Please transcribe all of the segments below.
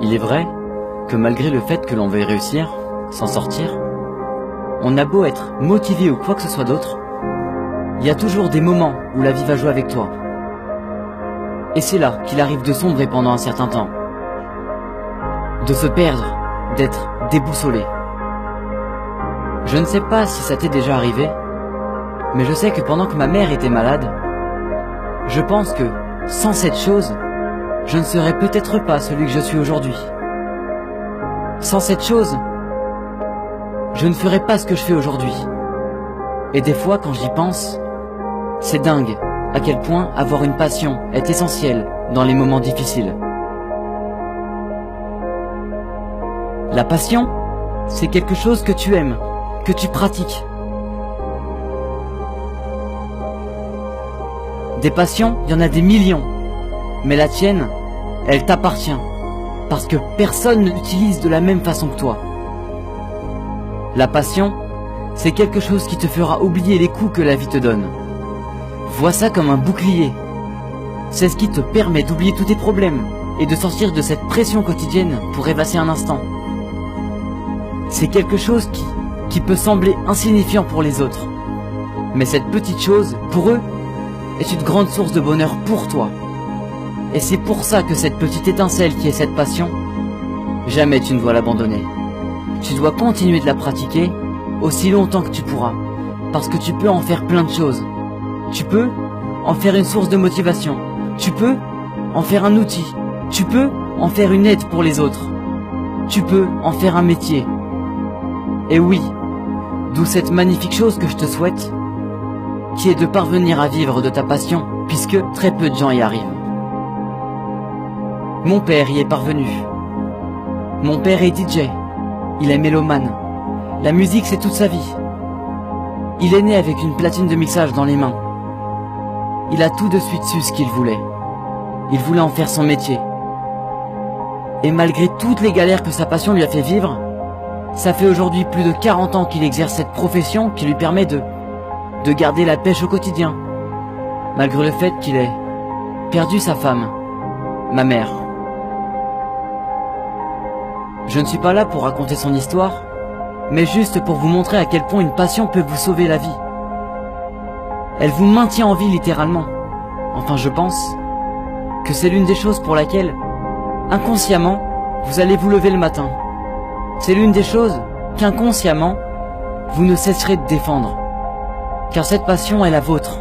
Il est vrai que malgré le fait que l'on veuille réussir, s'en sortir, on a beau être motivé ou quoi que ce soit d'autre, il y a toujours des moments où la vie va jouer avec toi. Et c'est là qu'il arrive de sombrer pendant un certain temps, de se perdre, d'être déboussolé. Je ne sais pas si ça t'est déjà arrivé, mais je sais que pendant que ma mère était malade, je pense que, sans cette chose, je ne serais peut-être pas celui que je suis aujourd'hui. Sans cette chose, je ne ferais pas ce que je fais aujourd'hui. Et des fois, quand j'y pense, c'est dingue à quel point avoir une passion est essentiel dans les moments difficiles. La passion, c'est quelque chose que tu aimes, que tu pratiques. Des passions, il y en a des millions. Mais la tienne, elle t'appartient. Parce que personne ne l'utilise de la même façon que toi. La passion, c'est quelque chose qui te fera oublier les coups que la vie te donne. Vois ça comme un bouclier. C'est ce qui te permet d'oublier tous tes problèmes et de sortir de cette pression quotidienne pour rêvasser un instant. C'est quelque chose qui peut sembler insignifiant pour les autres. Mais cette petite chose, pour eux, est une grande source de bonheur pour toi. Et c'est pour ça que cette petite étincelle qui est cette passion, jamais tu ne dois l'abandonner. Tu dois continuer de la pratiquer aussi longtemps que tu pourras, parce que tu peux en faire plein de choses. Tu peux en faire une source de motivation. Tu peux en faire un outil. Tu peux en faire une aide pour les autres. Tu peux en faire un métier. Et oui, d'où cette magnifique chose que je te souhaite, qui est de parvenir à vivre de ta passion, puisque très peu de gens y arrivent. Mon père y est parvenu. Mon père est DJ. Il est mélomane. La musique, c'est toute sa vie. Il est né avec une platine de mixage dans les mains. Il a tout de suite su ce qu'il voulait. Il voulait en faire son métier. Et malgré toutes les galères que sa passion lui a fait vivre, ça fait aujourd'hui plus de 40 ans qu'il exerce cette profession qui lui permet de garder la pêche au quotidien, malgré le fait qu'il ait perdu sa femme, ma mère. Je ne suis pas là pour raconter son histoire, mais juste pour vous montrer à quel point une passion peut vous sauver la vie. Elle vous maintient en vie littéralement. Enfin, je pense que c'est l'une des choses pour laquelle, inconsciemment, vous allez vous lever le matin. C'est l'une des choses qu'inconsciemment, vous ne cesserez de défendre. Car cette passion est la vôtre.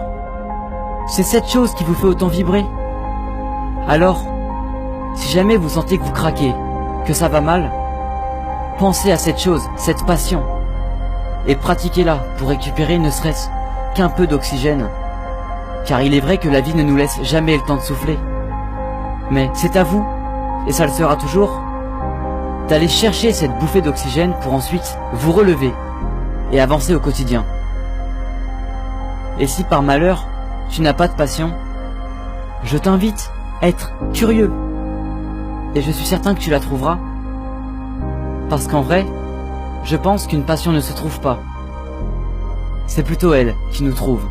C'est cette chose qui vous fait autant vibrer. Alors, si jamais vous sentez que vous craquez, que ça va mal, pensez à cette chose, cette passion, et pratiquez-la pour récupérer ne serait-ce qu'un peu d'oxygène. Car il est vrai que la vie ne nous laisse jamais le temps de souffler. Mais c'est à vous, et ça le sera toujours, d'aller chercher cette bouffée d'oxygène pour ensuite vous relever et avancer au quotidien. Et si par malheur, tu n'as pas de passion, je t'invite à être curieux. Et je suis certain que tu la trouveras. Parce qu'en vrai, je pense qu'une passion ne se trouve pas. C'est plutôt elle qui nous trouve.